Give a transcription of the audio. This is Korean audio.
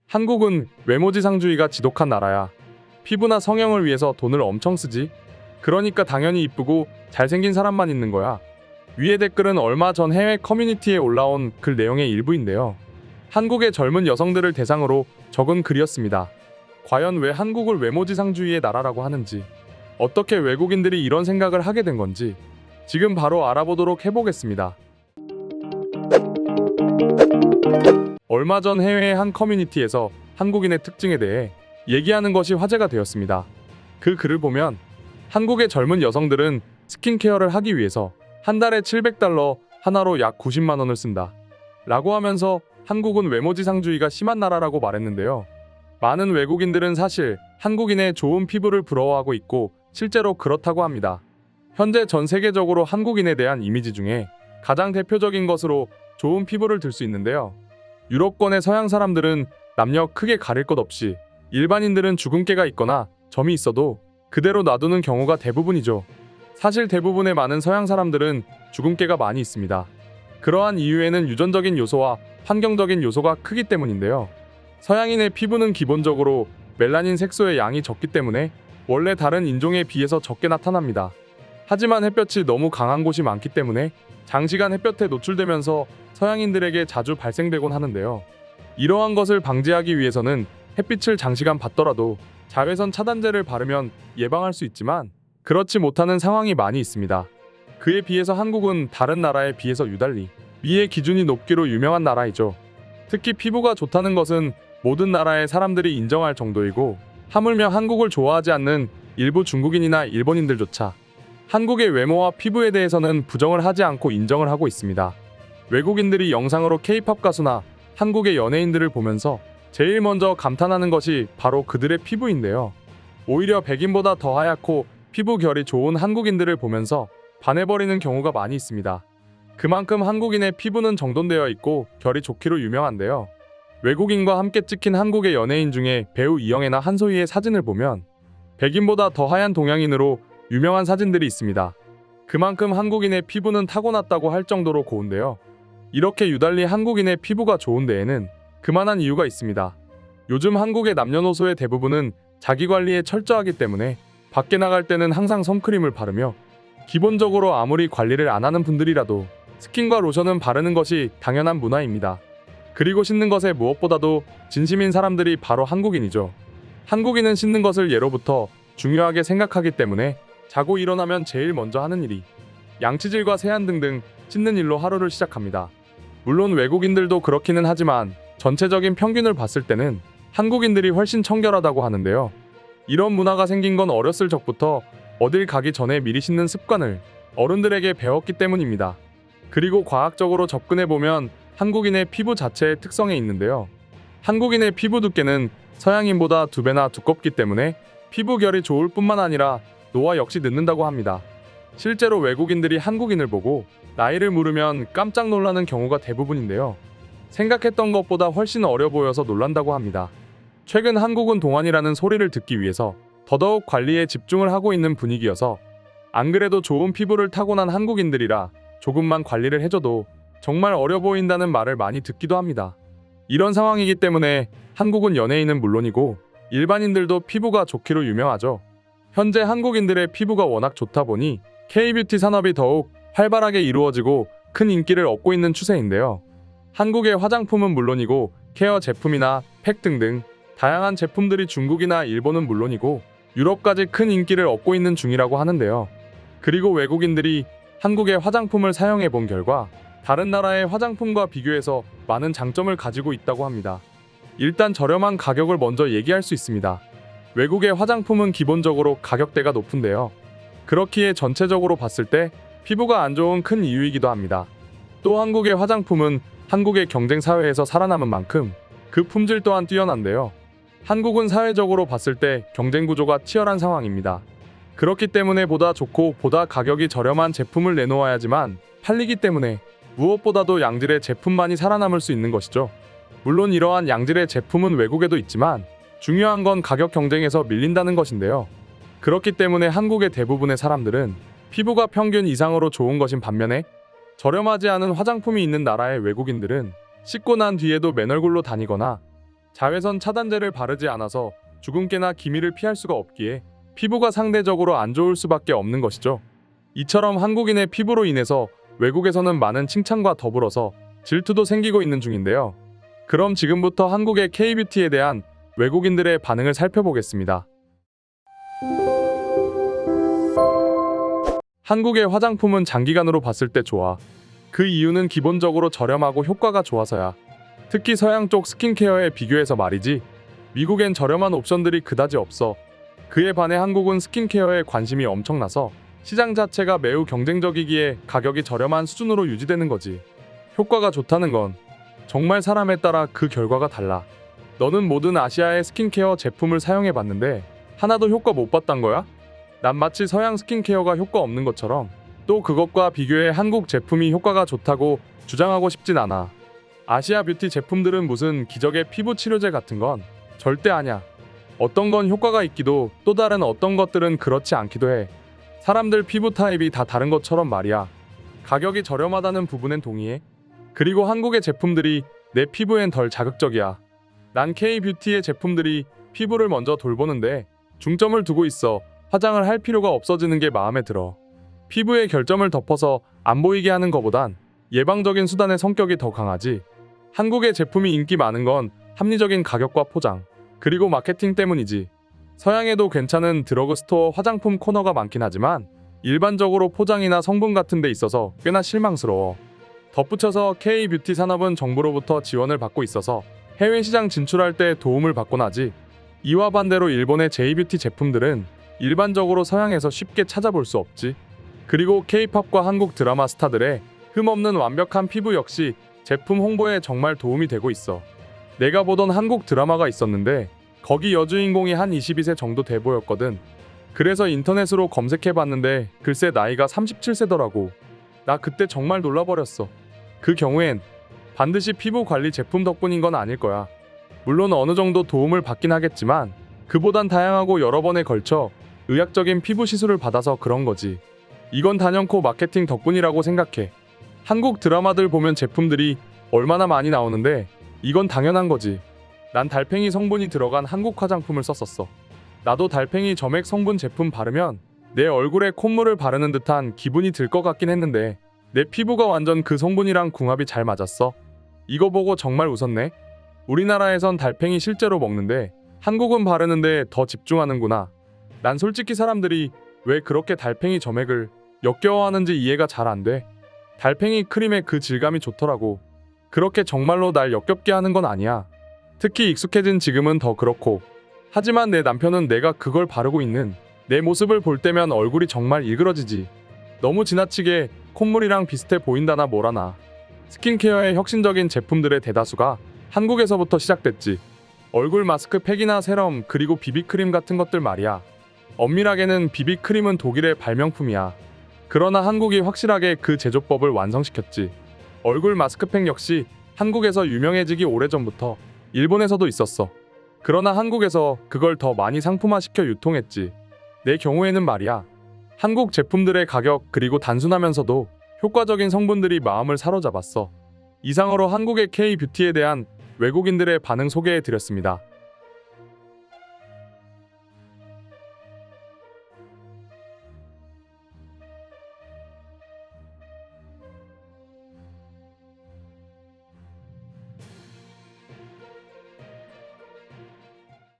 한국은 외모지상주의가 지독한 나라야. 피부나 성형을 위해서 돈을 엄청 쓰지. 그러니까 당연히 이쁘고 잘생긴 사람만 있는 거야. 위의 댓글은 얼마 전 해외 커뮤니티에 올라온 글 내용의 일부인데요. 한국의 젊은 여성들을 대상으로 적은 글이었습니다. 과연 왜 한국을 외모지상주의의 나라라고 하는지, 어떻게 외국인들이 이런 생각을 하게 된 건지 지금 바로 알아보도록 해보겠습니다. 얼마 전 해외의 한 커뮤니티에서 한국인의 특징에 대해 얘기하는 것이 화제가 되었습니다. 그 글을 보면 한국의 젊은 여성들은 스킨케어를 하기 위해서 한 달에 $700, 하나로 약 90만 원을 쓴다 라고 하면서 한국은 외모지상주의가 심한 나라라고 말했는데요. 많은 외국인들은 사실 한국인의 좋은 피부를 부러워하고 있고 실제로 그렇다고 합니다. 현재 전 세계적으로 한국인에 대한 이미지 중에 가장 대표적인 것으로 좋은 피부를 들 수 있는데요. 유럽권의 서양 사람들은 남녀 크게 가릴 것 없이 일반인들은 주근깨가 있거나 점이 있어도 그대로 놔두는 경우가 대부분이죠. 사실 대부분의 많은 서양 사람들은 주근깨가 많이 있습니다. 그러한 이유에는 유전적인 요소와 환경적인 요소가 크기 때문인데요. 서양인의 피부는 기본적으로 멜라닌 색소의 양이 적기 때문에 원래 다른 인종에 비해서 적게 나타납니다. 하지만 햇볕이 너무 강한 곳이 많기 때문에 장시간 햇볕에 노출되면서 서양인들에게 자주 발생되곤 하는데요. 이러한 것을 방지하기 위해서는 햇빛을 장시간 받더라도 자외선 차단제를 바르면 예방할 수 있지만 그렇지 못하는 상황이 많이 있습니다. 그에 비해서 한국은 다른 나라에 비해서 유달리 미의 기준이 높기로 유명한 나라이죠. 특히 피부가 좋다는 것은 모든 나라의 사람들이 인정할 정도이고, 하물며 한국을 좋아하지 않는 일부 중국인이나 일본인들조차 한국의 외모와 피부에 대해서는 부정을 하지 않고 인정을 하고 있습니다. 외국인들이 영상으로 K-팝 가수나 한국의 연예인들을 보면서 제일 먼저 감탄하는 것이 바로 그들의 피부인데요. 오히려 백인보다 더 하얗고 피부 결이 좋은 한국인들을 보면서 반해버리는 경우가 많이 있습니다. 그만큼 한국인의 피부는 정돈되어 있고 결이 좋기로 유명한데요. 외국인과 함께 찍힌 한국의 연예인 중에 배우 이영애나 한소희의 사진을 보면 백인보다 더 하얀 동양인으로 유명한 사진들이 있습니다. 그만큼 한국인의 피부는 타고났다고 할 정도로 고운데요. 이렇게 유달리 한국인의 피부가 좋은 데에는 그만한 이유가 있습니다. 요즘 한국의 남녀노소의 대부분은 자기관리에 철저하기 때문에 밖에 나갈 때는 항상 선크림을 바르며, 기본적으로 아무리 관리를 안 하는 분들이라도 스킨과 로션은 바르는 것이 당연한 문화입니다. 그리고 씻는 것에 무엇보다도 진심인 사람들이 바로 한국인이죠. 한국인은 씻는 것을 예로부터 중요하게 생각하기 때문에 자고 일어나면 제일 먼저 하는 일이 양치질과 세안 등등 씻는 일로 하루를 시작합니다. 물론 외국인들도 그렇기는 하지만 전체적인 평균을 봤을 때는 한국인들이 훨씬 청결하다고 하는데요. 이런 문화가 생긴 건 어렸을 적부터 어딜 가기 전에 미리 씻는 습관을 어른들에게 배웠기 때문입니다. 그리고 과학적으로 접근해보면 한국인의 피부 자체의 특성에 있는데요. 한국인의 피부 두께는 서양인보다 2배나 두껍기 때문에 피부 결이 좋을 뿐만 아니라 노화 역시 늦는다고 합니다. 실제로 외국인들이 한국인을 보고 나이를 물으면 깜짝 놀라는 경우가 대부분인데요. 생각했던 것보다 훨씬 어려 보여서 놀란다고 합니다. 최근 한국은 동안이라는 소리를 듣기 위해서 더더욱 관리에 집중을 하고 있는 분위기여서, 안 그래도 좋은 피부를 타고난 한국인들이라 조금만 관리를 해줘도 정말 어려 보인다는 말을 많이 듣기도 합니다. 이런 상황이기 때문에 한국은 연예인은 물론이고 일반인들도 피부가 좋기로 유명하죠. 현재 한국인들의 피부가 워낙 좋다 보니 K-뷰티 산업이 더욱 활발하게 이루어지고 큰 인기를 얻고 있는 추세인데요. 한국의 화장품은 물론이고 케어 제품이나 팩 등등 다양한 제품들이 중국이나 일본은 물론이고 유럽까지 큰 인기를 얻고 있는 중이라고 하는데요. 그리고 외국인들이 한국의 화장품을 사용해 본 결과 다른 나라의 화장품과 비교해서 많은 장점을 가지고 있다고 합니다. 일단 저렴한 가격을 먼저 얘기할 수 있습니다. 외국의 화장품은 기본적으로 가격대가 높은데요. 그렇기에 전체적으로 봤을 때 피부가 안 좋은 큰 이유이기도 합니다. 또 한국의 화장품은 한국의 경쟁 사회에서 살아남은 만큼 그 품질 또한 뛰어난데요. 한국은 사회적으로 봤을 때 경쟁 구조가 치열한 상황입니다. 그렇기 때문에 보다 좋고 보다 가격이 저렴한 제품을 내놓아야지만 팔리기 때문에 무엇보다도 양질의 제품만이 살아남을 수 있는 것이죠. 물론 이러한 양질의 제품은 외국에도 있지만 중요한 건 가격 경쟁에서 밀린다는 것인데요. 그렇기 때문에 한국의 대부분의 사람들은 피부가 평균 이상으로 좋은 것인 반면에 저렴하지 않은 화장품이 있는 나라의 외국인들은 씻고 난 뒤에도 맨얼굴로 다니거나 자외선 차단제를 바르지 않아서 주근깨나 기미를 피할 수가 없기에 피부가 상대적으로 안 좋을 수밖에 없는 것이죠. 이처럼 한국인의 피부로 인해서 외국에서는 많은 칭찬과 더불어서 질투도 생기고 있는 중인데요. 그럼 지금부터 한국의 K뷰티에 대한 외국인들의 반응을 살펴보겠습니다. 한국의 화장품은 장기간으로 봤을 때 좋아. 그 이유는 기본적으로 저렴하고 효과가 좋아서야. 특히 서양 쪽 스킨케어에 비교해서 말이지. 미국엔 저렴한 옵션들이 그다지 없어. 그에 반해 한국은 스킨케어에 관심이 엄청나서 시장 자체가 매우 경쟁적이기에 가격이 저렴한 수준으로 유지되는 거지. 효과가 좋다는 건 정말 사람에 따라 그 결과가 달라. 너는 모든 아시아의 스킨케어 제품을 사용해봤는데 하나도 효과 못 봤단 거야? 난 마치 서양 스킨케어가 효과 없는 것처럼 또 그것과 비교해 한국 제품이 효과가 좋다고 주장하고 싶진 않아. 아시아 뷰티 제품들은 무슨 기적의 피부 치료제 같은 건 절대 아냐. 어떤 건 효과가 있기도 또 다른 어떤 것들은 그렇지 않기도 해. 사람들 피부 타입이 다 다른 것처럼 말이야. 가격이 저렴하다는 부분엔 동의해. 그리고 한국의 제품들이 내 피부엔 덜 자극적이야. 난 K뷰티의 제품들이 피부를 먼저 돌보는데 중점을 두고 있어. 화장을 할 필요가 없어지는 게 마음에 들어. 피부에 결점을 덮어서 안 보이게 하는 것보단 예방적인 수단의 성격이 더 강하지. 한국의 제품이 인기 많은 건 합리적인 가격과 포장, 그리고 마케팅 때문이지. 서양에도 괜찮은 드러그스토어 화장품 코너가 많긴 하지만 일반적으로 포장이나 성분 같은 데 있어서 꽤나 실망스러워. 덧붙여서 K뷰티 산업은 정부로부터 지원을 받고 있어서 해외 시장 진출할 때 도움을 받곤 하지. 이와 반대로 일본의 J뷰티 제품들은 일반적으로 서양에서 쉽게 찾아볼 수 없지. 그리고 K-팝과 한국 드라마 스타들의 흠없는 완벽한 피부 역시 제품 홍보에 정말 도움이 되고 있어. 내가 보던 한국 드라마가 있었는데 거기 여주인공이 한 22세 정도 돼 보였거든. 그래서 인터넷으로 검색해봤는데 글쎄 나이가 37세더라고. 나 그때 정말 놀라버렸어. 그 경우엔 반드시 피부 관리 제품 덕분인 건 아닐 거야. 물론 어느 정도 도움을 받긴 하겠지만 그보단 다양하고 여러 번에 걸쳐 의학적인 피부 시술을 받아서 그런 거지. 이건 단연코 마케팅 덕분이라고 생각해. 한국 드라마들 보면 제품들이 얼마나 많이 나오는데 이건 당연한 거지. 난 달팽이 성분이 들어간 한국 화장품을 썼었어. 나도 달팽이 점액 성분 제품 바르면 내 얼굴에 콧물을 바르는 듯한 기분이 들 것 같긴 했는데 내 피부가 완전 그 성분이랑 궁합이 잘 맞았어. 이거 보고 정말 웃었네. 우리나라에선 달팽이 실제로 먹는데 한국은 바르는데 더 집중하는구나. 난 솔직히 사람들이 왜 그렇게 달팽이 점액을 역겨워하는지 이해가 잘 안 돼. 달팽이 크림의 그 질감이 좋더라고. 그렇게 정말로 날 역겹게 하는 건 아니야. 특히 익숙해진 지금은 더 그렇고. 하지만 내 남편은 내가 그걸 바르고 있는 내 모습을 볼 때면 얼굴이 정말 일그러지지. 너무 지나치게 콧물이랑 비슷해 보인다나 뭐라나. 스킨케어의 혁신적인 제품들의 대다수가 한국에서부터 시작됐지. 얼굴 마스크팩이나 세럼 그리고 비비크림 같은 것들 말이야. 엄밀하게는 비비크림은 독일의 발명품이야. 그러나 한국이 확실하게 그 제조법을 완성시켰지. 얼굴 마스크팩 역시 한국에서 유명해지기 오래전부터 일본에서도 있었어. 그러나 한국에서 그걸 더 많이 상품화시켜 유통했지. 내 경우에는 말이야. 한국 제품들의 가격 그리고 단순하면서도 효과적인 성분들이 마음을 사로잡았어. 이상으로 한국의 K뷰티에 대한 외국인들의 반응 소개해드렸습니다.